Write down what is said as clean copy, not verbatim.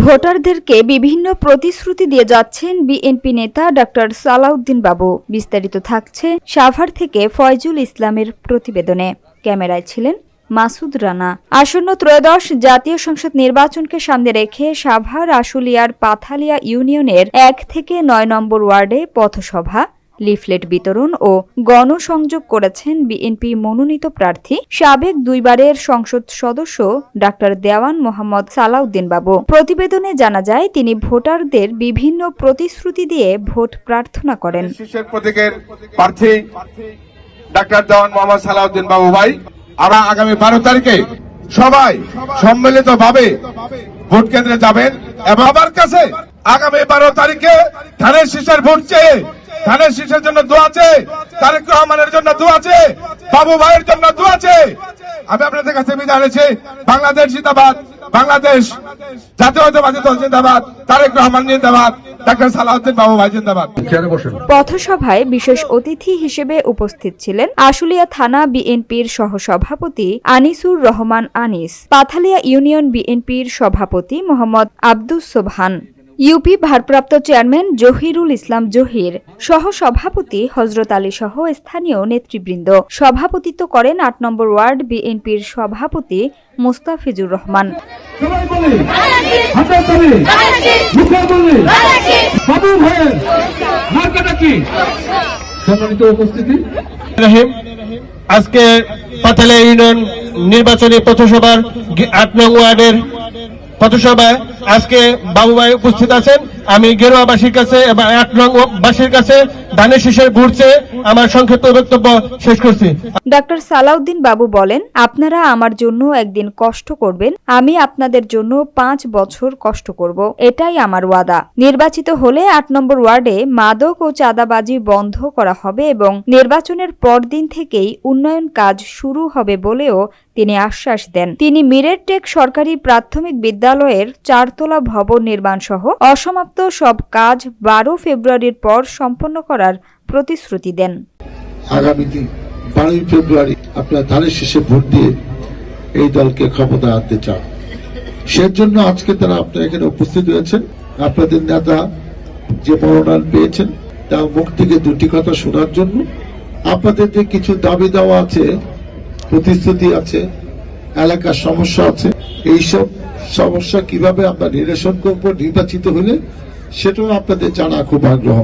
ভোটারদেরকে বিভিন্ন প্রতিশ্রুতি দিয়ে যাচ্ছেন বিএনপি নেতা ডক্টর সালাউদ্দিন বাবু। বিস্তারিত থাকছে সাভার থেকে ফয়জুল ইসলামের প্রতিবেদনে। ক্যামেরায় ছিলেন মাসুদ রানা। আসন্ন ত্রয়োদশ জাতীয় সংসদ নির্বাচনকে সামনে রেখে সাভার আশুলিয়ার পাথালিয়া ইউনিয়নের 1 থেকে 9 নম্বর ওয়ার্ডে পথসভা, লিফলেট বিতরণ ও গণসংযোগ করেছেন বিএনপি মনোনীত প্রার্থী সাবেক 2 বারের সংসদ সদস্য ডাক্তার দেওয়ান মোহাম্মদ সালাউদ্দিন বাবু। প্রতিবেদনে জানা যায়, তিনি ভোটারদের বিভিন্ন প্রতিশ্রুতি দিয়ে ভোট প্রার্থনা করেন। শীর্ষের প্রতীকের প্রার্থী ডাক্তার দেওয়ান মোহাম্মদ সালাউদ্দিন বাবু ভাই, আমরা আগামী 12 তারিখে সবাই সম্মিলিতভাবে ভোট কেন্দ্রে যাবেন এবং আমার কাছে আগামী 12 তারিখে ধানের শীষের ভোট চেয়ে, ধানের শীষের জন্য দোয়া আছে, তারেক রহমানের জন্য দোয়া আছে, বাবু ভাইয়ের জন্য দোয়া আছে। আমি আপনাদের কাছে বিদায় নিচ্ছি। বাংলাদেশ জিন্দাবাদ, বাংলাদেশ জাতীয়তাবাদী দল জিন্দাবাদ, তারেক রহমান জিন্দাবাদ, ডাক্তার সালাউদ্দিন বাবু ভাই জিন্দাবাদ। পথসভায় বিশেষ অতিথি হিসেবে উপস্থিত ছিলেন আশুলিয়া থানা বিএনপির সহসভাপতি আনিসুর রহমান আনিস, পাথালিয়া ইউনিয়ন বিএনপির সভাপতি মোহাম্মদ আব্দুস সোবহান, ইউপি ভারপ্রাপ্ত চেয়ারম্যান জহিরুল ইসলাম জহির, সহসভাপতি হযরত আলী সহ স্থানীয় নেতৃবৃন্দ। সভাপতিত্ব করেন 8 নম্বর ওয়ার্ড বিএনপির সভাপতি মোস্তাফিজুর রহমান। আজকে পাথালিয়া ইউনিয়ন নির্বাচনী পথসভার 8 নং ওয়ার্ডের পথসভায় আজকে বাবু ভাই উপস্থিত আছেন। আমি গেরুয়াবাসীর কাছে এবং 8 নং বাসীর কাছে ধানের শীষের ভোট চেয়ে আমার সংক্ষিপ্ত বক্তব্য শেষ করছি। ডাক্তার সালাউদ্দিন বাবু বলেন, আপনারা আমার জন্য একদিন কষ্ট করবেন, আমি আপনাদের জন্য 5 বছর কষ্ট করব, এটাই আমার ওয়াদা। নির্বাচিত হলে 8 নম্বর ওয়ার্ডে মাদক ও চাঁদাবাজি বন্ধ করা হবে এবং নির্বাচনের পরদিন থেকেই উন্নয়ন কাজ শুরু হবে বলেও তিনি আশ্বাস দেন। তিনি মিরেরটেক সরকারি প্রাথমিক বিদ্যালয়ের 4 তলা ভবন নির্মাণ সহ অসমাপ্ত সব কাজ 12 ফেব্রুয়ারির পর সম্পন্ন করার প্রতিশ্রুতি দেন। আগামী 12 ফেব্রুয়ারি আপনারা ধানের শীষে ভোট দিয়ে এই দলকে ক্ষমতা আনতে চান, সেজন্য আজকে তারা আপনারা এখানে উপস্থিত হয়েছেন। আপনাদের নেতা যে মনোনয়ন পেয়েছেন তার মুখ থেকে 2টি কথা শোনার জন্য। আপনাদের যে কিছু দাবি দেওয়া আছে, প্রতিশ্রুতি আছে, এলাকার সমস্যা আছে, এইসব সমস্যা কিভাবে আমরা নিরসন করব নির্বাচিত হলে, সেটাও আপনাদের জানা খুব আগ্রহ।